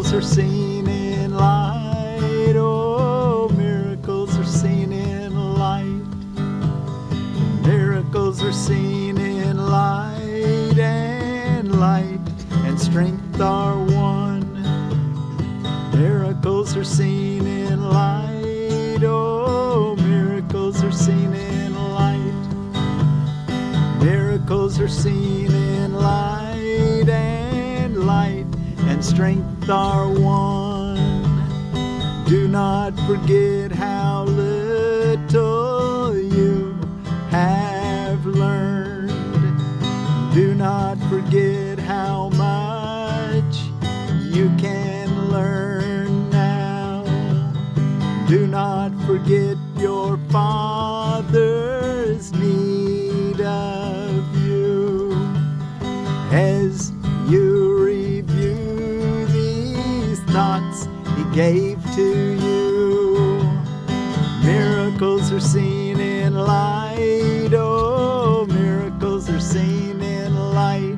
Miracles are seen in light. Oh, miracles are seen in light. Miracles are seen in light, and light and strength are one. Miracles are seen in light. Oh, miracles are seen in light. Miracles are seen in light, and light and strength are one. Do not forget how little you have learned. Do not forget how much you can learn now. Do not forget your Father's need of you as you review these thoughts He gave to you. Miracles are seen in light. Oh, miracles are seen in light.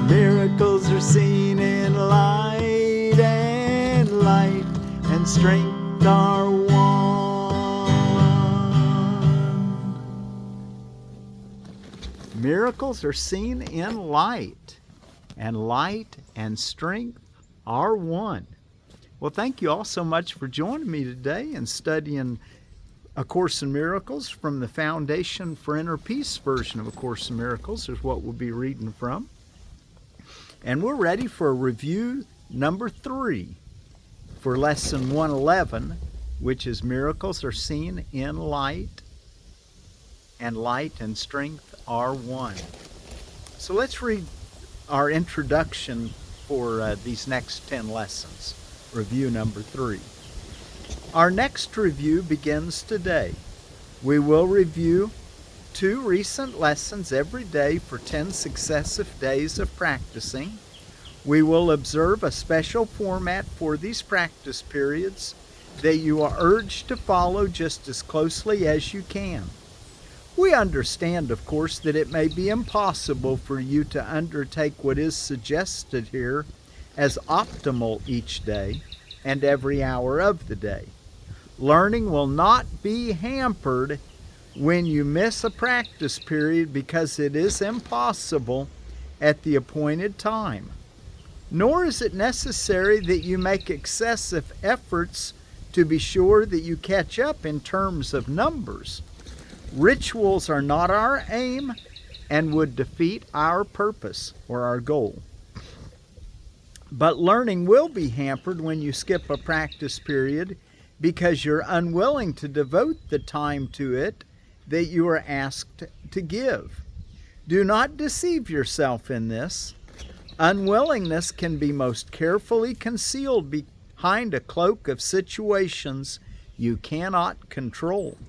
Miracles are seen in light, and light and strength are one. Miracles are seen in light, and light and strength are one. Well, thank you all so much for joining me today and studying A Course in Miracles from the Foundation for Inner Peace version of A Course in Miracles is what we'll be reading from. And we're ready for review number 3 for lesson 111, which is Miracles are seen in light, and light and strength are one. So let's read our introduction for these next 10 lessons. Review number 3. Our next review begins today. We will review 2 recent lessons every day for 10 successive days of practicing. We will observe a special format for these practice periods that you are urged to follow just as closely as you can. We understand, of course, that it may be impossible for you to undertake what is suggested here as optimal each day and every hour of the day. Learning will not be hampered when you miss a practice period because it is impossible at the appointed time. Nor is it necessary that you make excessive efforts to be sure that you catch up in terms of numbers. Rituals are not our aim and would defeat our purpose or our goal. But learning will be hampered when you skip a practice period because you're unwilling to devote the time to it that you are asked to give. Do not deceive yourself in this. Unwillingness can be most carefully concealed behind a cloak of situations you cannot control.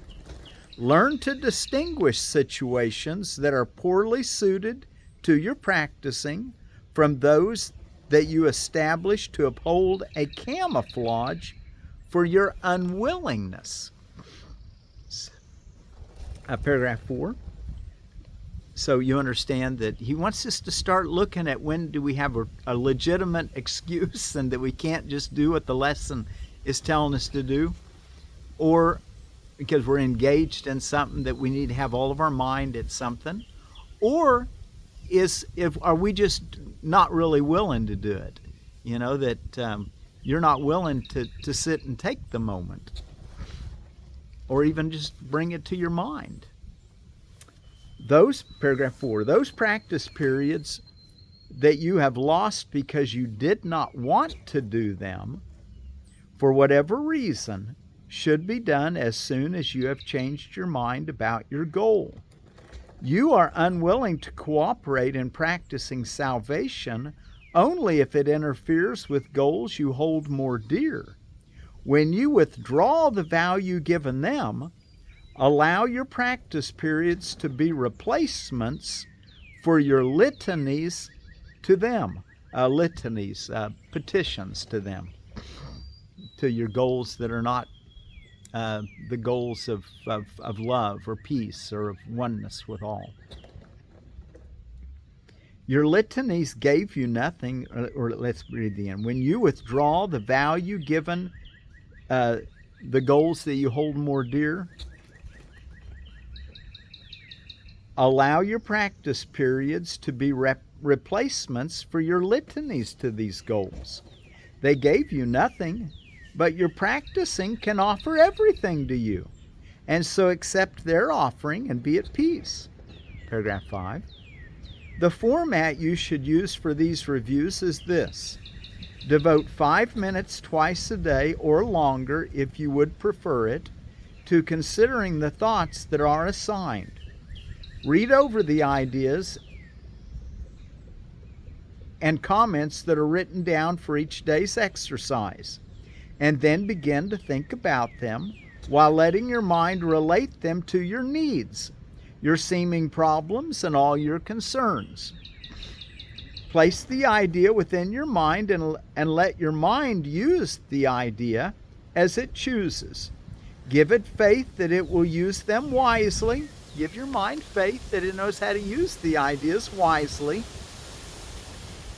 Learn to distinguish situations that are poorly suited to your practicing from those that you establish to uphold a camouflage for your unwillingness. Paragraph 4. So you understand that he wants us to start looking at when do we have a legitimate excuse and that we can't just do what the lesson is telling us to do, or because we're engaged in something that we need to have all of our mind at something, or are we just not really willing to do it? You know, that you're not willing to sit and take the moment, or even just bring it to your mind. Paragraph 4, those practice periods that you have lost because you did not want to do them, for whatever reason, should be done as soon as you have changed your mind about your goal. You are unwilling to cooperate in practicing salvation only if it interferes with goals you hold more dear. When you withdraw the value given them, allow your practice periods to be replacements for your litanies to them, petitions to them, to your goals that are not the goals of love or peace or of oneness with all. Your litanies gave you nothing, or let's read the end. When you withdraw the value given the goals that you hold more dear, allow your practice periods to be replacements for your litanies to these goals. They gave you nothing, but your practicing can offer everything to you. And so accept their offering and be at peace. Paragraph 5. The format you should use for these reviews is this. Devote 5 minutes twice a day or longer, if you would prefer it, to considering the thoughts that are assigned. Read over the ideas and comments that are written down for each day's exercise, and then begin to think about them while letting your mind relate them to your needs, your seeming problems, and all your concerns. Place the idea within your mind and let your mind use the idea as it chooses. Give it faith that it will use them wisely. Give your mind faith that it knows how to use the ideas wisely,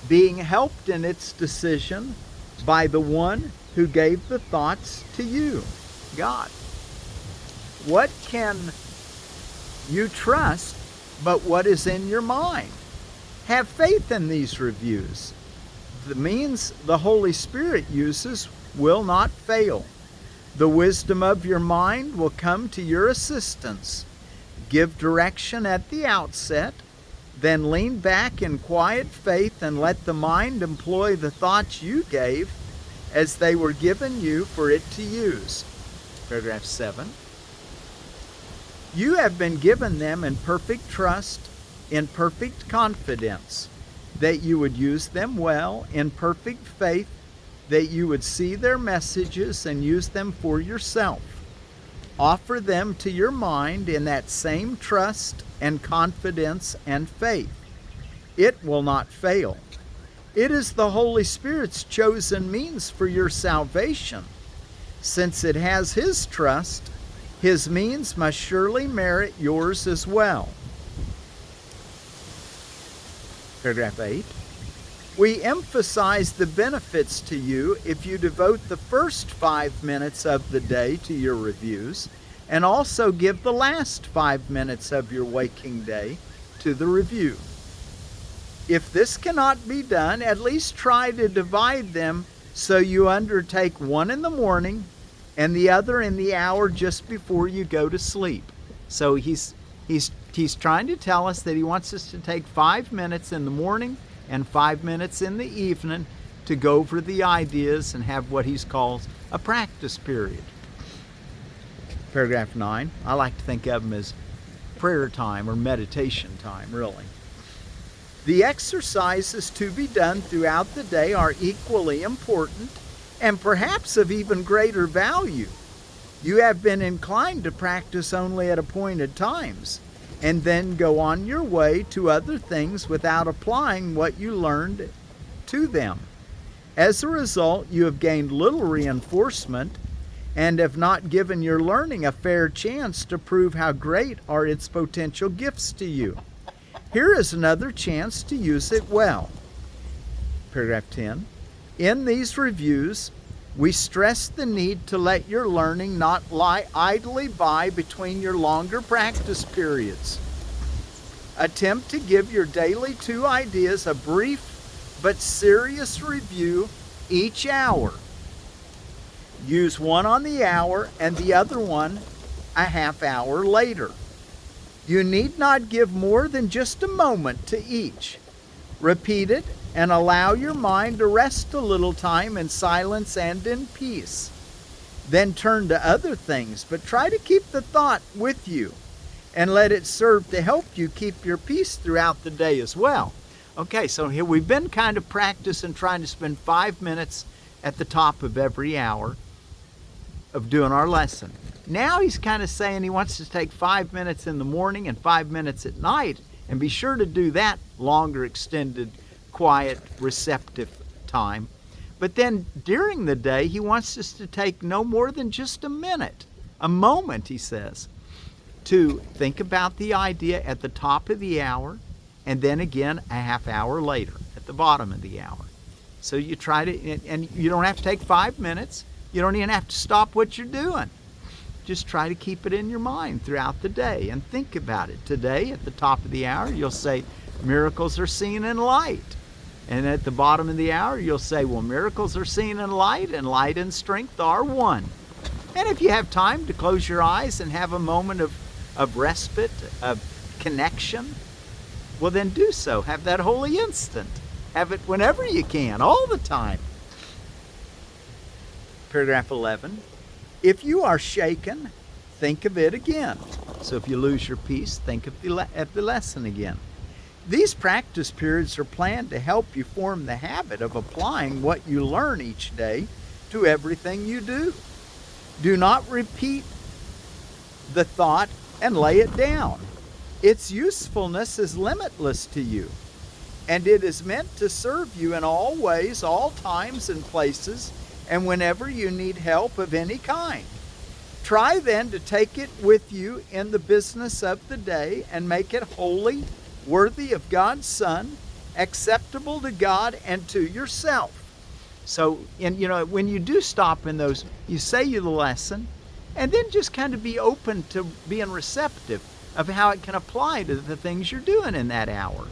being helped in its decision by the one who gave the thoughts to you, God. What can you trust but what is in your mind? Have faith in these reviews. The means the Holy Spirit uses will not fail. The wisdom of your mind will come to your assistance. Give direction at the outset, then lean back in quiet faith and let the mind employ the thoughts you gave as they were given you for it to use. Paragraph 7. You have been given them in perfect trust, in perfect confidence, that you would use them well, in perfect faith, that you would see their messages and use them for yourself. Offer them to your mind in that same trust and confidence and faith. It will not fail. It is the Holy Spirit's chosen means for your salvation. Since it has His trust, His means must surely merit yours as well. Paragraph 8. We emphasize the benefits to you if you devote the first 5 minutes of the day to your reviews, and also give the last 5 minutes of your waking day to the review. If this cannot be done, at least try to divide them so you undertake one in the morning and the other in the hour just before you go to sleep. So he's trying to tell us that he wants us to take 5 minutes in the morning and 5 minutes in the evening to go over the ideas and have what he calls a practice period. Paragraph 9. I like to think of them as prayer time or meditation time, really. The exercises to be done throughout the day are equally important and perhaps of even greater value. You have been inclined to practice only at appointed times, and then go on your way to other things without applying what you learned to them. As a result, you have gained little reinforcement and have not given your learning a fair chance to prove how great are its potential gifts to you. Here is another chance to use it well. Paragraph 10. In these reviews, we stress the need to let your learning not lie idly by between your longer practice periods. Attempt to give your daily 2 ideas a brief but serious review each hour. Use one on the hour and the other one a half hour later. You need not give more than just a moment to each. Repeat it and allow your mind to rest a little time in silence and in peace. Then turn to other things, but try to keep the thought with you and let it serve to help you keep your peace throughout the day as well. Okay, so here we've been kind of practicing trying to spend 5 minutes at the top of every hour of doing our lesson. Now he's kind of saying he wants to take 5 minutes in the morning and 5 minutes at night, and be sure to do that longer, extended, quiet, receptive time. But then during the day, he wants us to take no more than just a moment, he says, to think about the idea at the top of the hour and then again a half hour later at the bottom of the hour. So you try to, and you don't have to take 5 minutes. You don't even have to stop what you're doing. Just try to keep it in your mind throughout the day and think about it. Today, at the top of the hour, you'll say, miracles are seen in light. And at the bottom of the hour, you'll say, well, miracles are seen in light, and light and strength are one. And if you have time to close your eyes and have a moment of respite, of connection, well, then do so. Have that holy instant. Have it whenever you can, all the time. Paragraph 11. If you are shaken, think of it again. So if you lose your peace, think of the lesson again. These practice periods are planned to help you form the habit of applying what you learn each day to everything you do. Do not repeat the thought and lay it down. Its usefulness is limitless to you, and it is meant to serve you in all ways, all times and places, and whenever you need help of any kind. Try then to take it with you in the business of the day and make it holy, worthy of God's Son, acceptable to God and to yourself. So, when you do stop in those, you say the lesson, and then just kind of be open to being receptive of how it can apply to the things you're doing in that hour.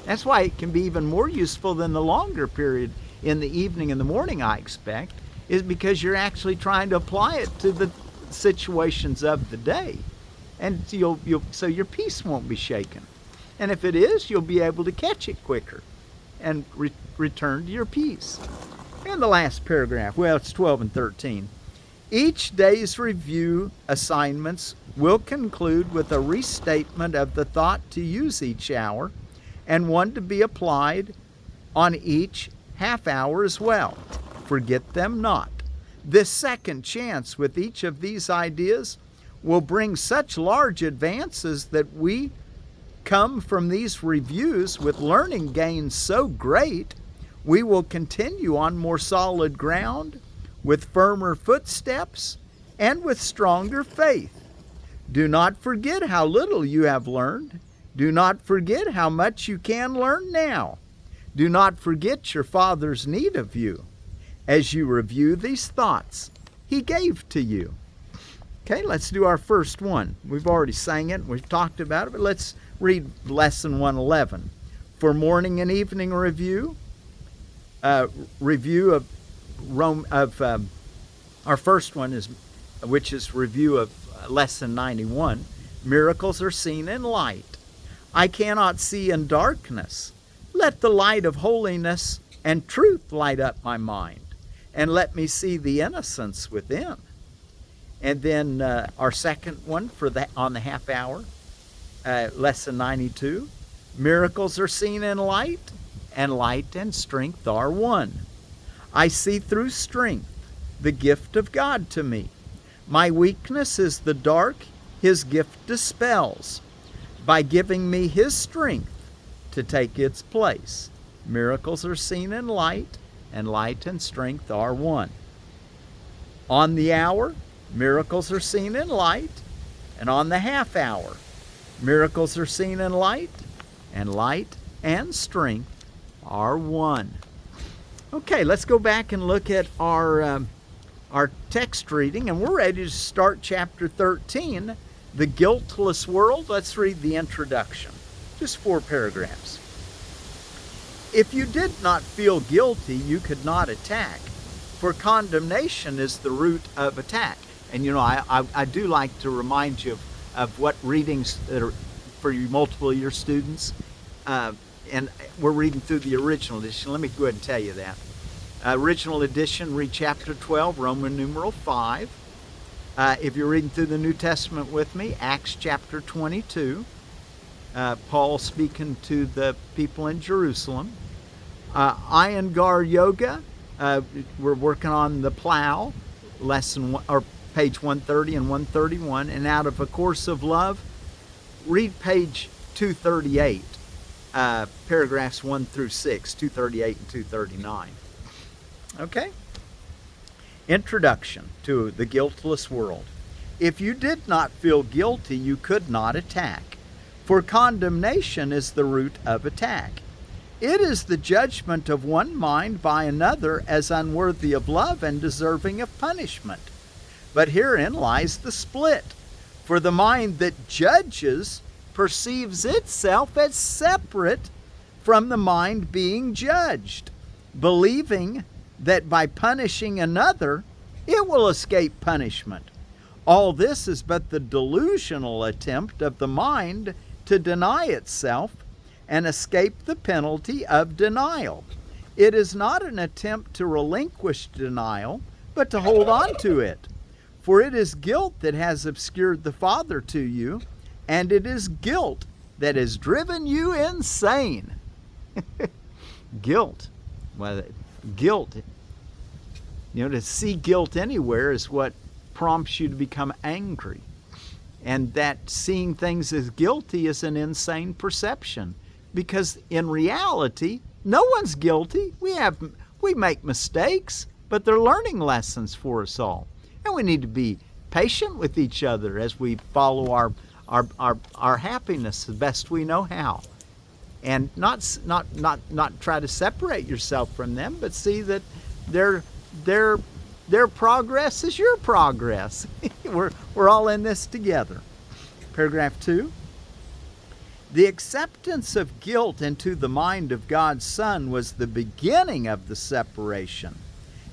That's why it can be even more useful than the longer period in the evening and the morning, I expect, is because you're actually trying to apply it to the situations of the day. And so your peace won't be shaken. And if it is, you'll be able to catch it quicker and return to your peace. And the last paragraph, well, it's 12 and 13. Each day's review assignments will conclude with a restatement of the thought to use each hour, and one to be applied on each half hour as well. Forget them not. This second chance with each of these ideas will bring such large advances that we come from these reviews with learning gains so great, we will continue on more solid ground, with firmer footsteps, and with stronger faith. Do not forget how little you have learned. Do not forget how much you can learn now. Do not forget your Father's need of you as you review these thoughts He gave to you. Okay, let's do our first one. We've already sang it, we've talked about it, but let's read lesson 111. For morning and evening review, our first one is, which is review of lesson 91. Miracles are seen in light. I cannot see in darkness. Let the light of holiness and truth light up my mind, and let me see the innocence within. And then our second one on the half hour, lesson 92. Miracles are seen in light, and light and strength are one. I see through strength, the gift of God to me. My weakness is the dark His gift dispels, by giving me His strength to take its place. Miracles are seen in light, and light and strength are one. On the hour, miracles are seen in light, and on the half hour, miracles are seen in light, and light and strength are one. Okay, let's go back and look at our text reading, and we're ready to start chapter 13, The Guiltless World. Let's read the introduction, just 4 paragraphs. If you did not feel guilty, you could not attack, for condemnation is the root of attack. And I do like to remind you of what readings that are for you multiple year students, and we're reading through the original edition. Let me go ahead and tell you that. Original edition, read chapter 12, Roman numeral 5. If you're reading through the New Testament with me, Acts chapter 22, Paul speaking to the people in Jerusalem. Iyengar Yoga, we're working on the plow, lesson or page 130 and 131. And out of A Course of Love, read page 238, paragraphs 1 through 6, 238 and 239. Okay? Introduction to The Guiltless World. If you did not feel guilty, you could not attack, For condemnation is the root of attack. It is the judgment of one mind by another as unworthy of love and deserving of punishment. But herein lies the split. For the mind that judges perceives itself as separate from the mind being judged, believing that by punishing another, it will escape punishment. All this is but the delusional attempt of the mind to deny itself and escape the penalty of denial. It is not an attempt to relinquish denial, but to hold on to it. For it is guilt that has obscured the Father to you, and it is guilt that has driven you insane. Guilt. Well, guilt. To see guilt anywhere is what prompts you to become angry. And that seeing things as guilty is an insane perception. Because in reality, no one's guilty. We make mistakes, but they're learning lessons for us all. And we need to be patient with each other as we follow our happiness the best we know how. And not try to separate yourself from them, but see that their progress is your progress. We're all in this together. Paragraph 2. The acceptance of guilt into the mind of God's Son was the beginning of the separation,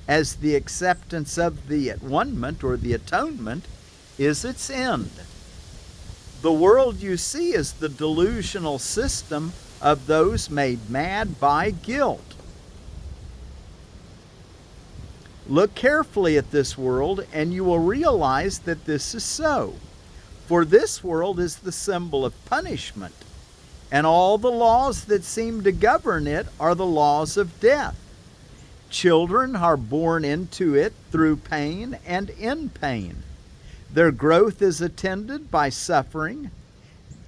as the acceptance of the at-one-ment or the atonement is its end. The world you see is the delusional system of those made mad by guilt. Look carefully at this world and you will realize that this is so. For this world is the symbol of punishment, and all the laws that seem to govern it are the laws of death. Children are born into it through pain and in pain. Their growth is attended by suffering,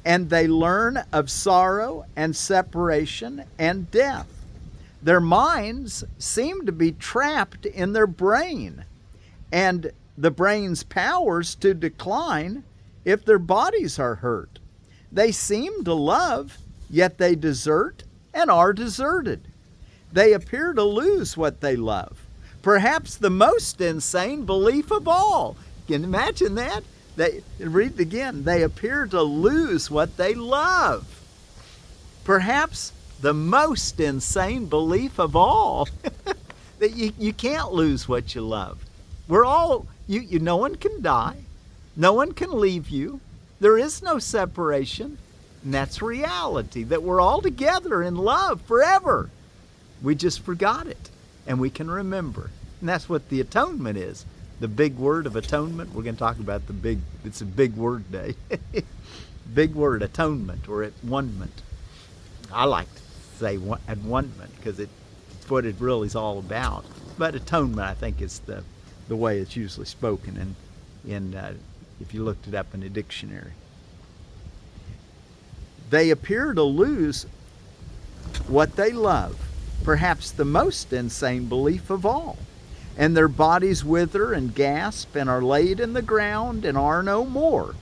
and they learn of sorrow and separation and death. Their minds seem to be trapped in their brain, and the brain's powers to decline if their bodies are hurt. They seem to love, yet they desert and are deserted. They appear to lose what they love. Perhaps the most insane belief of all. Can you imagine that? Read it again. They appear to lose what they love. Perhaps the most insane belief of all. That you can't lose what you love. We're all, no one can die. No one can leave you. There is no separation. And that's reality, that we're all together in love forever. We just forgot it, and we can remember. And that's what the atonement is. The big word of atonement. We're going to talk about it's a big word day. Big word, atonement, or at-one-ment. I like to say at-one-ment because it's what it really is all about. But atonement, I think, is the way it's usually spoken if you looked it up in a dictionary. They appear to lose what they love, perhaps the most insane belief of all. And their bodies wither and gasp and are laid in the ground and are no more.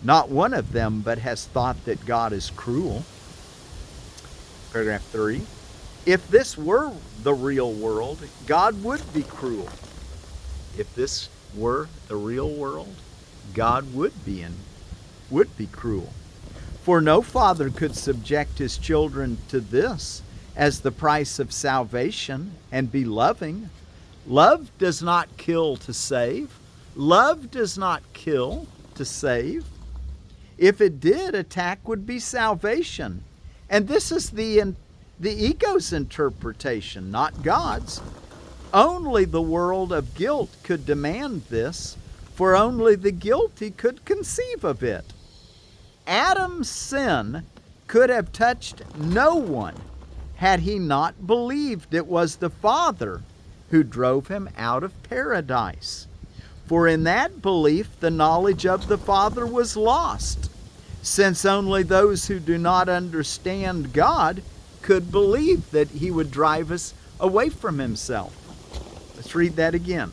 Not one of them but has thought that God is cruel. Paragraph 3. If this were the real world, God would be cruel. If this were the real world, God would be cruel. For no father could subject his children to this as the price of salvation and be loving. Love does not kill to save. Love does not kill to save. If it did, attack would be salvation. And this is the ego's interpretation, not God's. Only the world of guilt could demand this, for only the guilty could conceive of it. Adam's sin could have touched no one had he not believed it was the Father who drove him out of paradise. For in that belief the knowledge of the Father was lost, since only those who do not understand God could believe that he would drive us away from himself. Let's read that again.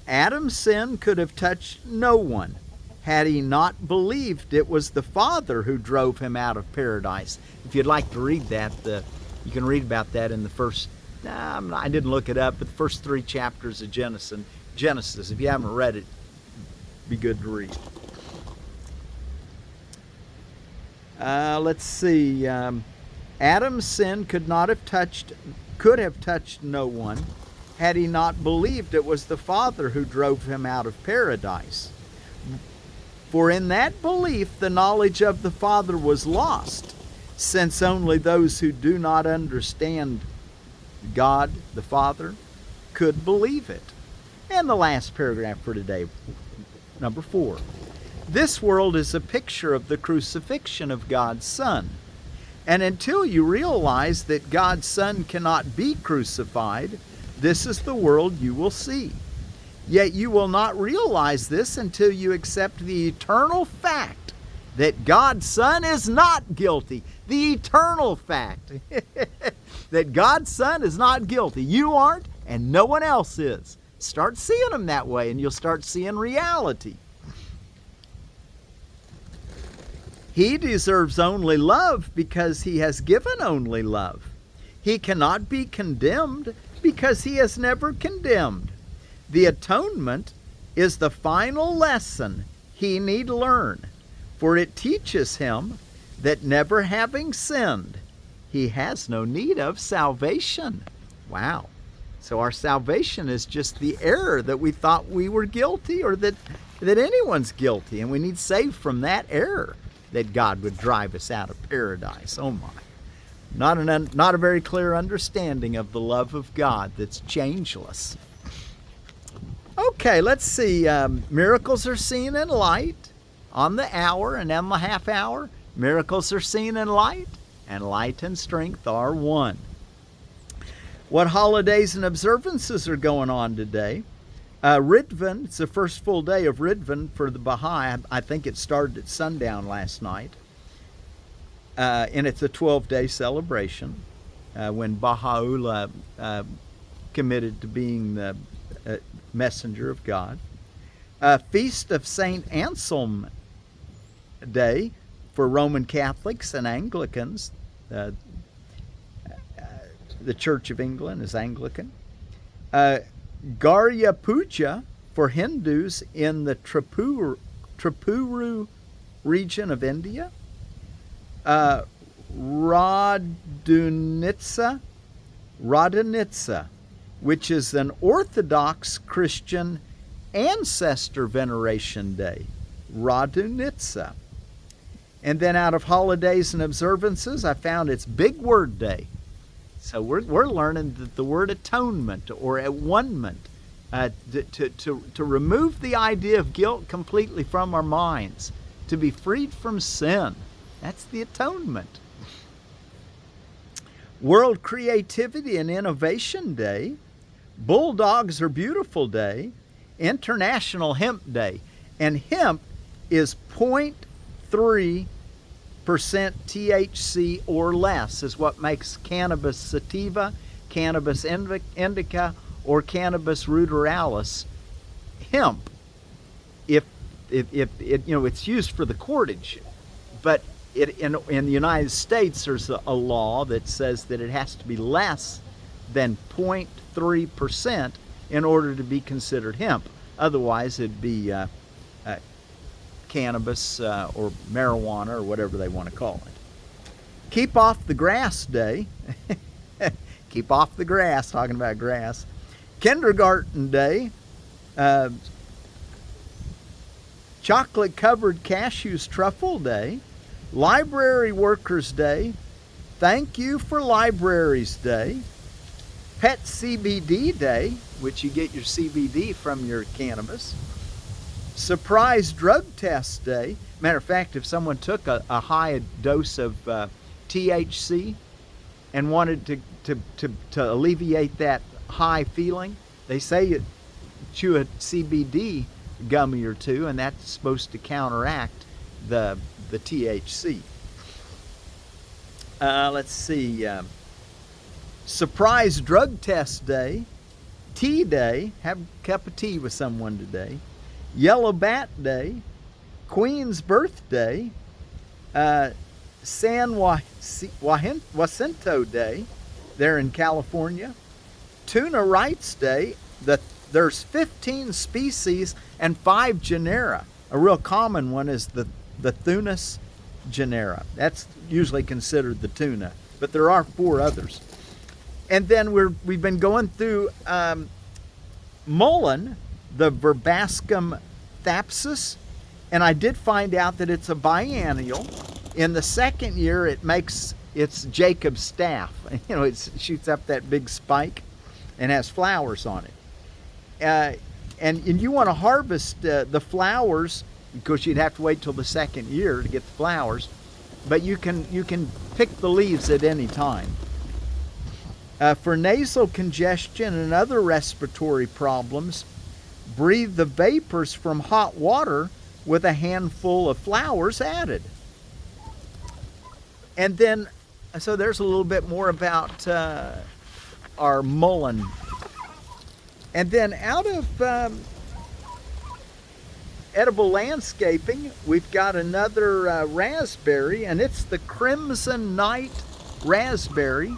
Adam's sin could have touched no one had he not believed it was the Father who drove him out of paradise. If you'd like to read that, you can read about that in the first, I didn't look it up, but the first 3 chapters of Genesis. If you haven't read it, it'd be good to read. Let's see. Adam's sin could have touched no one had he not believed it was the Father who drove him out of paradise. For in that belief the knowledge of the Father was lost, since only those who do not understand God, the Father, could believe it. And the last paragraph for today, number 4. This world is a picture of the crucifixion of God's Son. And until you realize that God's Son cannot be crucified, this is the world you will see. Yet you will not realize this until you accept the eternal fact that God's Son is not guilty. The eternal fact that God's Son is not guilty. You aren't, and no one else is. Start seeing Him that way, and you'll start seeing reality. He deserves only love because He has given only love. He cannot be condemned because He has never condemned. The atonement is the final lesson he need learn, for it teaches him that never having sinned, he has no need of salvation. Wow. So our salvation is just the error that we thought we were guilty, or that anyone's guilty, and we need saved from that error, that God would drive us out of paradise. Oh my. Not a very clear understanding of the love of God that's changeless. Okay, let's see. Miracles are seen in light on the hour and on the half hour. Miracles are seen in light, and light and strength are one. What holidays and observances are going on today? Ridvan, it's the first full day of Ridvan for the Baha'i. I think it started at sundown last night. And it's a 12-day celebration when Baha'u'llah committed to being the messenger of God. Feast of St. Anselm Day for Roman Catholics and Anglicans. The Church of England is Anglican. Garya Puja for Hindus in the Tripura region of India. Radunitsa, which is an Orthodox Christian ancestor veneration day. Radunitsa. And then out of holidays and observances, I found it's Big Word Day. So we're learning that the word atonement or at-one-ment, to remove the idea of guilt completely from our minds, to be freed from sin. That's the atonement. World Creativity and Innovation Day. Bulldogs Are Beautiful Day. International Hemp Day. And hemp is 0.3% THC or less is what makes cannabis sativa, cannabis indica, or cannabis ruderalis hemp. If it's used for the cordage, but in the United States there's a law that says that it has to be less than 0.3% in order to be considered hemp. Otherwise it'd be cannabis or marijuana or whatever they want to call it. Keep Off the Grass Day. Keep off the grass, talking about grass. Kindergarten Day. Chocolate Covered Cashews Truffle Day. Library Workers Day. Thank You for Libraries Day. Pet CBD Day, which you get your CBD from your cannabis. Surprise Drug Test Day. Matter of fact, if someone took a high dose of THC and wanted to alleviate that high feeling, they say you chew a CBD gummy or two, and that's supposed to counteract the THC. Let's see. Surprise Drug Test Day. Tea Day. Have a cup of tea with someone today. Yellow Bat Day. Queen's birthday, San Jacinto Day, there in California, Tuna Rights Day. There's 15 species and 5 genera. A real common one is the Thunus genera. That's usually considered the tuna, but there are 4 others. And then we've been going through mullen, the Verbascum thapsus, and I did find out that it's a biennial. In the second year, it's Jacob's staff. You know, it shoots up that big spike and has flowers on it. And you want to harvest the flowers, because you'd have to wait till the second year to get the flowers, but you can pick the leaves at any time. For nasal congestion and other respiratory problems, breathe the vapors from hot water with a handful of flowers added. And then, so there's a little bit more about our mullen. And then out of edible landscaping, we've got another raspberry, and it's the Crimson Night raspberry.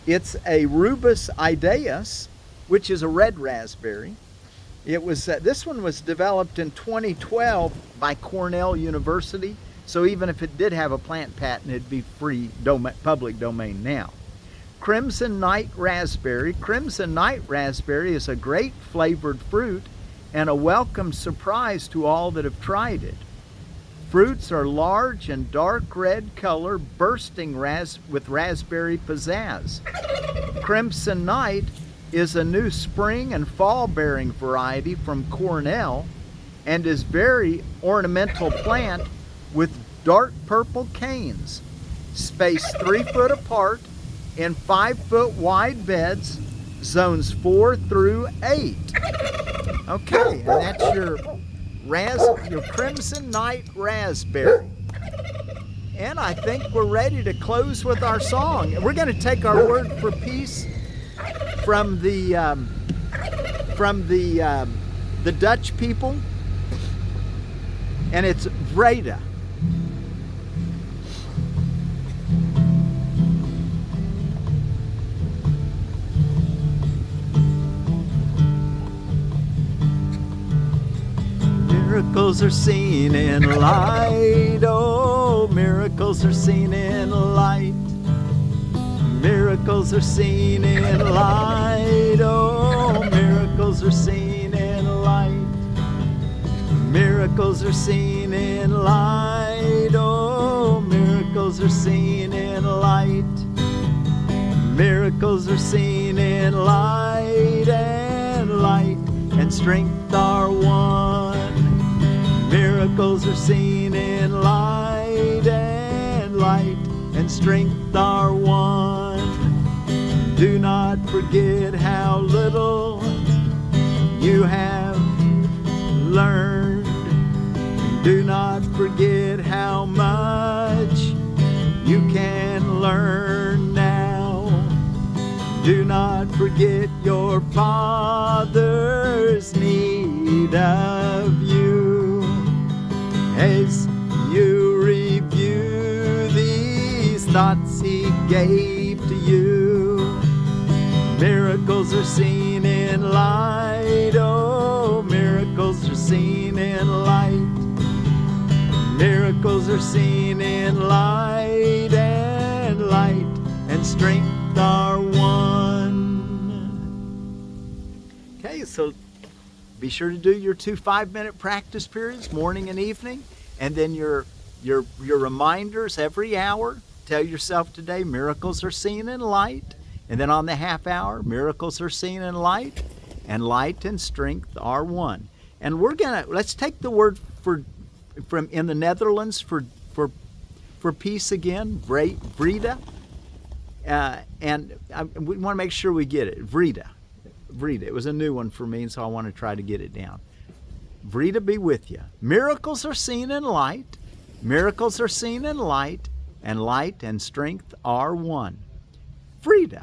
It's a Rubus idaeus, which is a red raspberry. It was this one was developed in 2012 by Cornell University. So even if it did have a plant patent, it'd be free public domain now. Crimson Night raspberry. Crimson Night raspberry is a great flavored fruit and a welcome surprise to all that have tried it. Fruits are large and dark red color, bursting with raspberry pizzazz. Crimson Night is a new spring and fall bearing variety from Cornell and is very ornamental plant with dark purple canes, spaced 3 foot apart in 5 foot wide beds, zones 4 through 8. Okay, and that's your Crimson Night raspberry. And I think we're ready to close with our song. We're going to take our word for peace from the Dutch people, and it's Vrede. Miracles are seen in light, oh, miracles are seen in light. Miracles are seen in light, oh, miracles are seen in light. Miracles are seen in light, oh, miracles are seen in light. Miracles are seen in light, and strength are one. Miracles are seen in light, and strength are one. Do not forget how little you have learned. Do not forget how much you can learn now. Do not forget your Father's need of you. As you review these thoughts He gave to you, miracles are seen in light, oh, miracles are seen in light. Miracles are seen in light, and strength are one. Okay, so be sure to do your 2 5-minute practice periods, morning and evening, and then your reminders every hour. Tell yourself today, miracles are seen in light, and then on the half hour, miracles are seen in light, and light and strength are one. And let's take the word from in the Netherlands for peace again, Vrede, and we want to make sure we get it. Vrede. It was a new one for me, and so I want to try to get it down. Vrede be with you. Miracles are seen in light. Miracles are seen in light, and strength are one. Vrede.